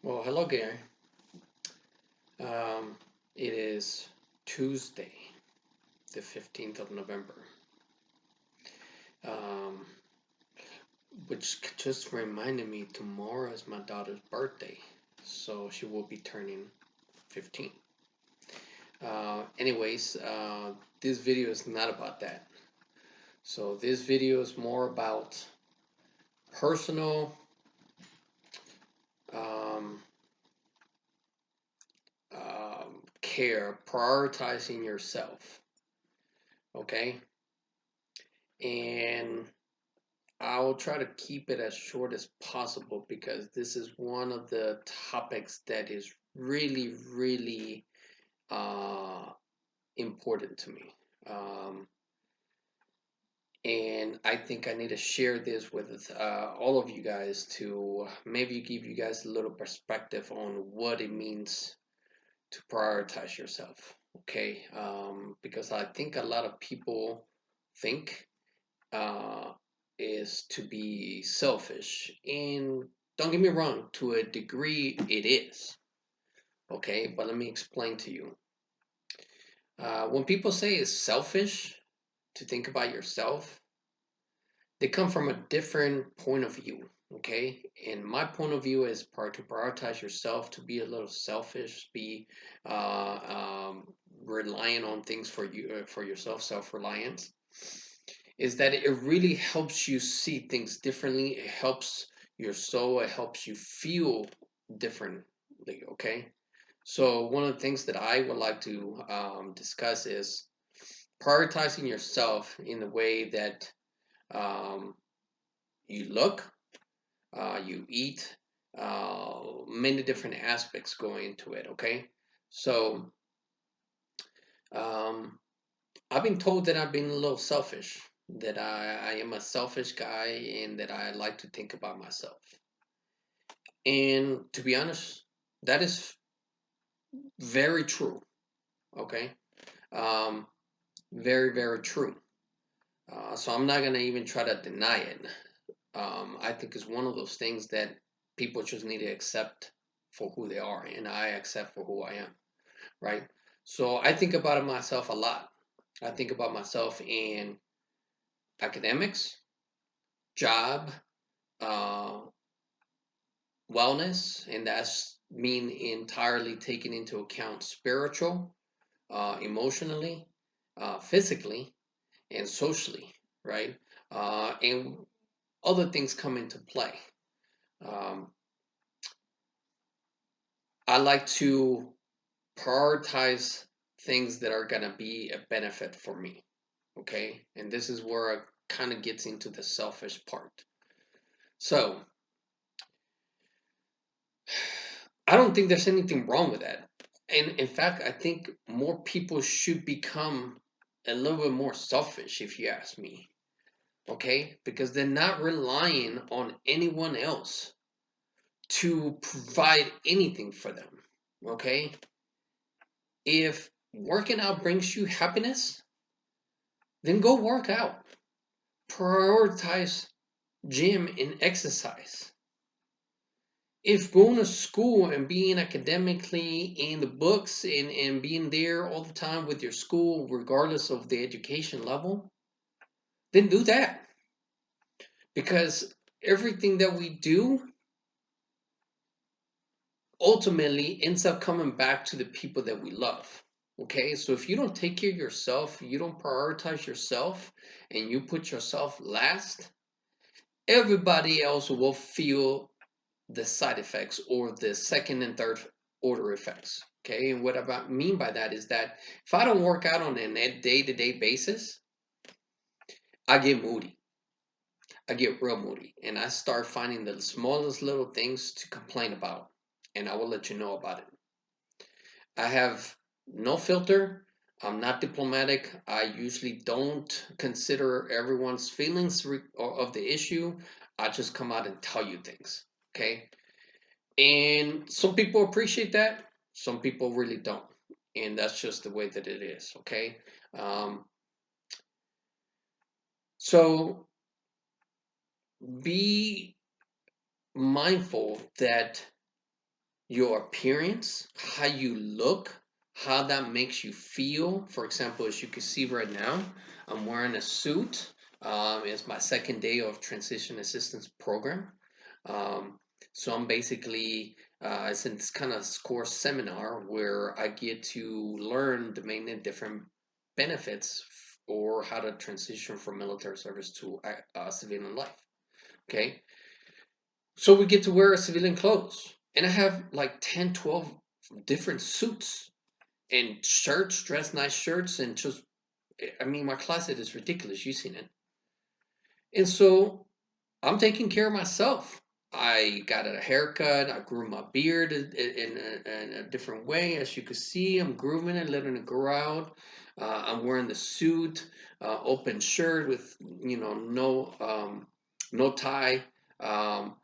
Well, hello, Gary. Um, it is Tuesday, the 15th of November, um, which just reminded me tomorrow is my daughter's birthday, so she will be turning 15. Anyways, this video is not about that. So, this video is more about personal um, care, prioritizing yourself. Okay? And I'll try to keep it as short as possible because this is one of the topics that is really, really uh, important to me. Um, and I think I need to share this with all of you guys to maybe give you guys a little perspective on what it means to prioritize yourself. Okay. Because I think a lot of people think uh, is to be selfish. And don't get me wrong, to a degree, it is. Okay, but let me explain to you. When people say it's selfish to think about yourself, they come from a different point of view. Okay, and my point of view is to prioritize yourself, to be a little selfish, be uh, um, reliant on things for you for yourself, self-reliance is that it really helps you see things differently. It helps your soul. It helps you feel differently. Okay. So one of the things that I would like to discuss is prioritizing yourself in the way that um, you look, you eat, many different aspects go into it. Okay. So um, I've been told that I've been a little selfish, that I am a selfish guy and that I like to think about myself. And to be honest, that is very true. Okay. Um, very, very true. So I'm not going to even try to deny it. I think it's one of those things that people just need to accept for who they are. And I accept for who I am. Right. So I think about myself a lot. I think about myself in academics, job, uh, wellness, and that's mean entirely taking into account spiritual, emotionally, physically, and socially, right? And other things come into play. Um, I like to prioritize things that are going to be a benefit for me, okay? And this is where it kind of gets into the selfish part. So, I don't think there's anything wrong with that. And in fact, I think more people should become a little bit more selfish, if you ask me. Okay? Because they're not relying on anyone else to provide anything for them. Okay? If working out brings you happiness, then go work out. Prioritize gym and exercise. If going to school and being academically in the books and being there all the time with your school, regardless of the education level, then do that. Because everything that we do ultimately ends up coming back to the people that we love. Okay, so if you don't take care of yourself, you don't prioritize yourself, and you put yourself last, everybody else will feel the side effects or the second and third order effects. Okay, and what I mean by that is that if I don't work out on a day-to-day basis, I get moody. I get real moody, and I start finding the smallest little things to complain about, and I will let you know about it. I have no filter. I'm not diplomatic. I usually don't consider everyone's feelings of the issue. I just come out and tell you things. Okay, and some people appreciate that, some people really don't. And that's just the way that it is, okay? Um, so be mindful that your appearance, how you look, how that makes you feel. For example, as you can see right now, I'm wearing a suit. It's my second day of transition assistance program. Um, so I'm basically it's in this kind of course seminar where I get to learn the many different benefits or how to transition from military service to civilian life. Okay, so we get to wear civilian clothes. And I have like 10, 12 different suits and shirts, dress nice shirts, and just, I mean, my closet is ridiculous. You've seen it. And so I'm taking care of myself. I got a haircut. I grew my beard in a different way. As you can see, I'm grooming it, letting it grow out. I'm wearing the suit, open shirt with, no tie. Um,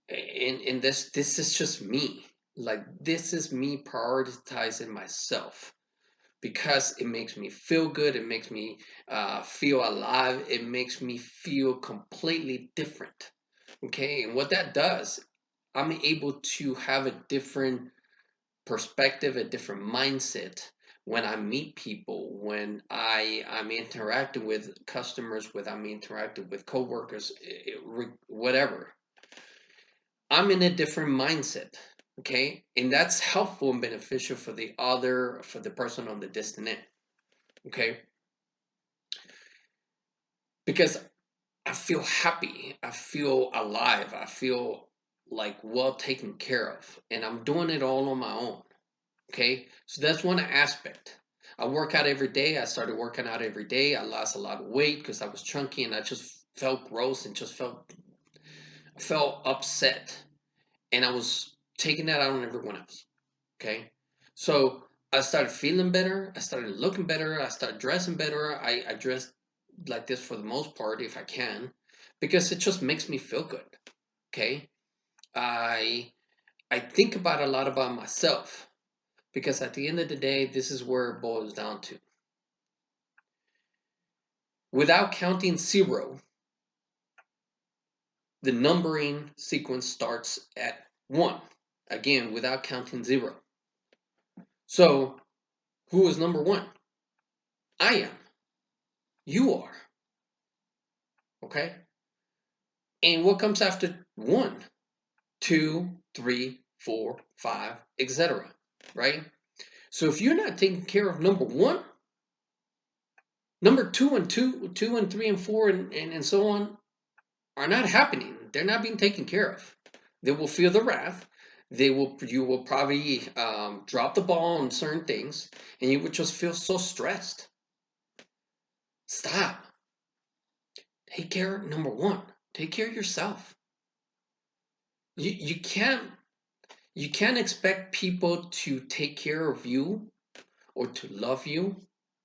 and this is just me, like this is me prioritizing myself because it makes me feel good, it makes me feel alive, it makes me feel completely different. Okay, and what that does, I'm able to have a different perspective, a different mindset when I meet people, when I'm interacting with customers, when I'm interacting with coworkers, whatever. I'm in a different mindset. Okay. And that's helpful and beneficial for for the person on the distant end. Okay. Because I feel happy. I feel alive. I feel like well taken care of. And I'm doing it all on my own. Okay. So that's one aspect. I work out every day. I started working out every day. I lost a lot of weight because I was chunky and I just felt gross and just felt upset. And I was taking that out on everyone else. Okay. So I started feeling better. I started looking better. I started dressing better. I dress like this for the most part if I can, because it just makes me feel good. Okay. I I think about a lot about myself because at the end of the day, this is where it boils down to. Without counting zero, the numbering sequence starts at one. Again, without counting zero. So who is number one? I am. You are. Okay. And what comes after one, two, three, four, five, etc. Right? So if you're not taking care of number one, number two and three and four and so on are not happening. They're not being taken care of. They will feel the wrath. You will probably drop the ball on certain things, and you would just feel so stressed. Stop. Take care of number one. Take care of yourself. You can't You can't expect people to take care of you or to love you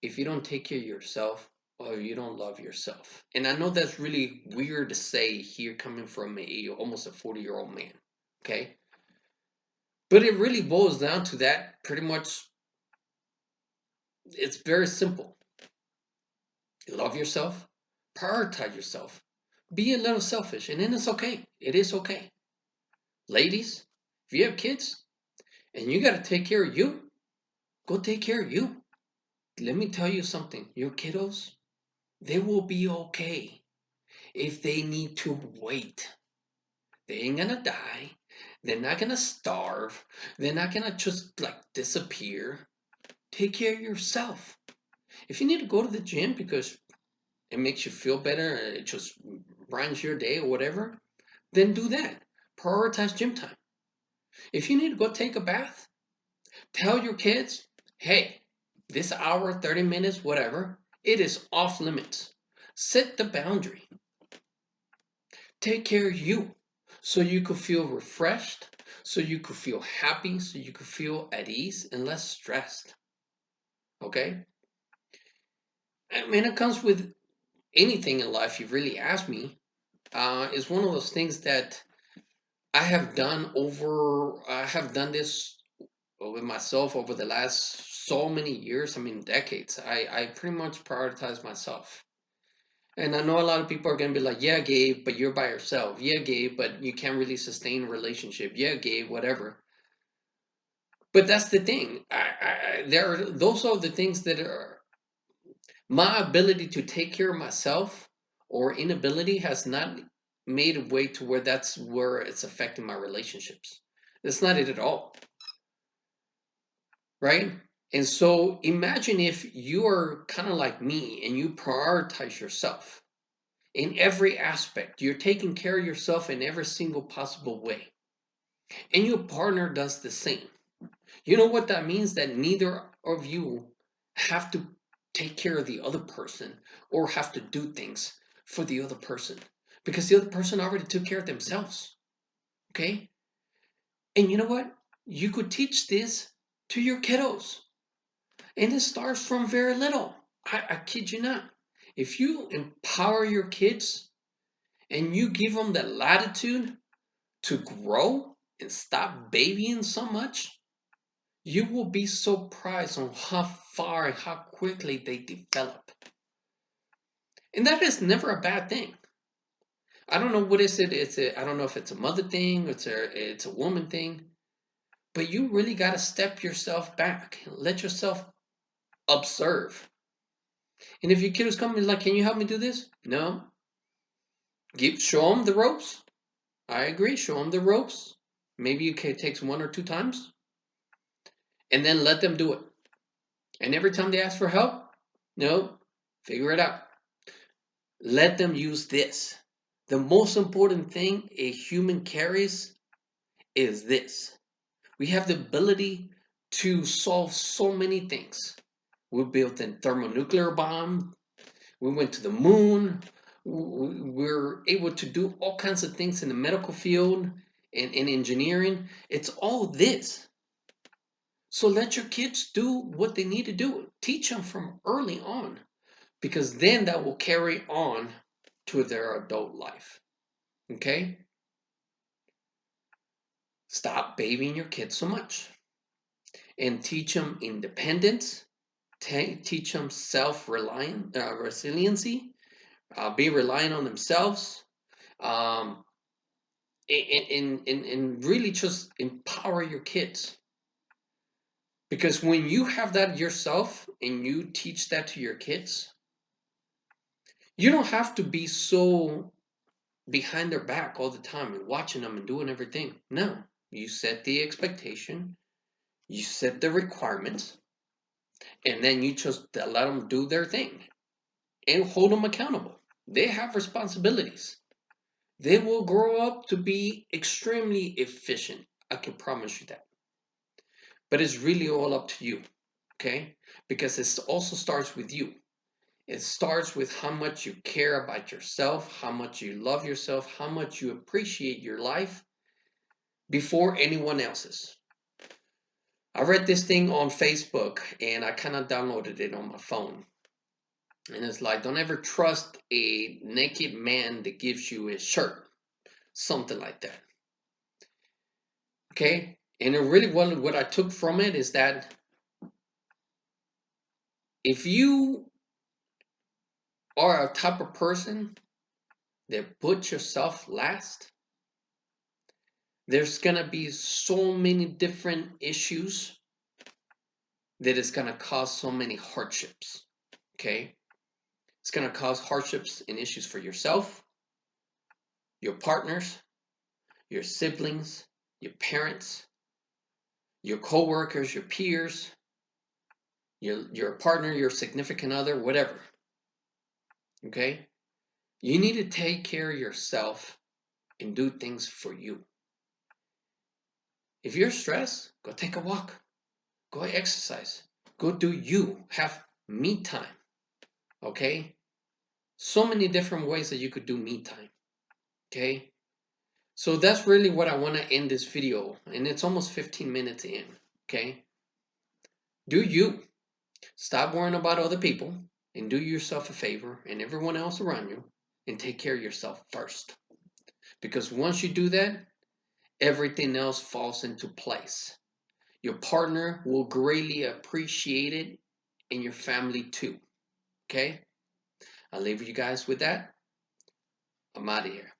if you don't take care of yourself or you don't love yourself. And I know that's really weird to say here coming from almost a 40-year-old man. Okay? But it really boils down to that pretty much. It's very simple. Love yourself, prioritize yourself, be a little selfish, and then it's okay. It is okay. Ladies, if you have kids and you got to take care of you, go take care of you. Let me tell you something. Your kiddos, they will be okay if they need to wait. They ain't gonna die. They're not gonna starve. They're not gonna just like disappear. Take care of yourself. If you need to go to the gym because it makes you feel better, it just brightens your day or whatever, then do that. Prioritize gym time. If you need to go take a bath, tell your kids, hey, this hour, 30 minutes, whatever, it is off limits. Set the boundary. Take care of you so you could feel refreshed, so you could feel happy, so you could feel at ease and less stressed. Okay? I mean, it comes with anything in life, you really ask me. It's one of those things that I have done this with myself over the last so many years, I mean, decades. I pretty much prioritize myself. And I know a lot of people are going to be like, yeah, Gabe, but you're by yourself. Yeah, Gabe, but you can't really sustain a relationship. Yeah, Gabe, whatever. But that's the thing. Those are the things that are my ability to take care of myself or inability has not made a way to where that's where it's affecting my relationships. That's not it at all, right? And so imagine if you are kind of like me and you prioritize yourself in every aspect. You're taking care of yourself in every single possible way. And your partner does the same. You know what that means? That neither of you have to take care of the other person or have to do things for the other person because the other person already took care of themselves. Okay? And you know what? You could teach this to your kiddos. And it starts from very little. I kid you not. If you empower your kids and you give them the latitude to grow and stop babying so much, you will be surprised on how far and how quickly they develop. And that is never a bad thing. I don't know what is it. I don't know if it's a mother thing, or it's a woman thing, but you really got to step yourself back and let yourself observe. And if your kid is coming like, "Can you help me do this?" No. Show them the ropes. I agree. Show them the ropes. Maybe it takes 1 or 2 times, and then let them do it. And every time they ask for help, no, figure it out. Let them use this. The most important thing a human carries is this. We have the ability to solve so many things. We built a thermonuclear bomb. We went to the moon. We're able to do all kinds of things in the medical field and in engineering. It's all this. So let your kids do what they need to do. Teach them from early on, because then that will carry on to their adult life. Okay? Stop babying your kids so much and teach them independence, teach them self-reliant resiliency, be reliant on themselves, um, and really just empower your kids. Because when you have that yourself and you teach that to your kids, you don't have to be so behind their back all the time and watching them and doing everything. No, you set the expectation, you set the requirements, and then you just let them do their thing and hold them accountable. They have responsibilities. They will grow up to be extremely efficient. I can promise you that. But it's really all up to you, okay? Because it also starts with you. It starts with how much you care about yourself, how much you love yourself, how much you appreciate your life before anyone else's. I read this thing on Facebook and I kind of downloaded it on my phone. And it's like, don't ever trust a naked man that gives you his shirt. Something like that. Okay? And it really what I took from it is that if you are a type of person that puts yourself last, there's gonna be so many different issues that it's gonna cause so many hardships. Okay? It's gonna cause hardships and issues for yourself, your partners, your siblings, your parents, your co-workers, your peers, your partner, your significant other, whatever. Okay? You need to take care of yourself and do things for you. If you're stressed, go take a walk. Go exercise. Go do you. Have me time. Okay? So many different ways that you could do me time. Okay? So that's really what I want to end this video. And it's almost 15 minutes in. Okay? Do you. Stop worrying about other people and do yourself a favor and everyone else around you and take care of yourself first. Because once you do that, everything else falls into place. Your partner will greatly appreciate it and your family too. Okay? I'll leave you guys with that. I'm out of here.